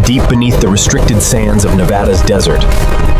Deep beneath the restricted sands of Nevada's desert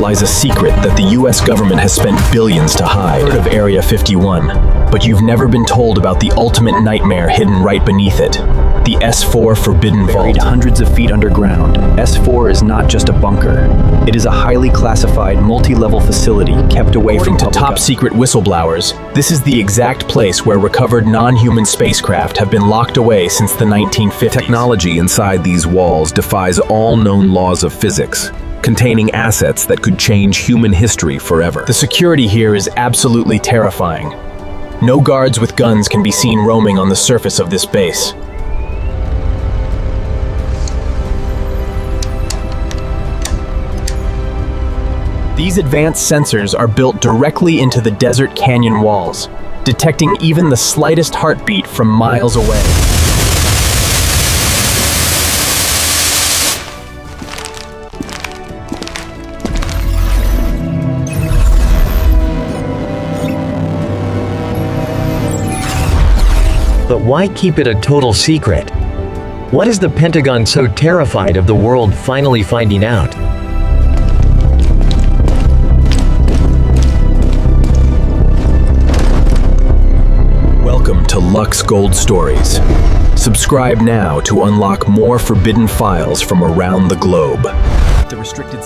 lies a secret that the US government has spent billions to hide. Heard of Area 51, but you've never been told about the ultimate nightmare hidden right beneath it. The S-4 Forbidden Vault. Buried hundreds of feet underground, S-4 is not just a bunker. It is a highly classified, multi-level facility kept away from top-secret whistleblowers. This is the exact place where recovered non-human spacecraft have been locked away since the 1950s. Technology inside these walls defies all known laws of physics, containing assets that could change human history forever. The security here is absolutely terrifying. No guards with guns can be seen roaming on the surface of this base. These advanced sensors are built directly into the desert canyon walls, detecting even the slightest heartbeat from miles away. But why keep it a total secret? What is the Pentagon so terrified of the world finally finding out? Welcome to Lux Gold Stories. Subscribe now to unlock more forbidden files from around the globe. The restricted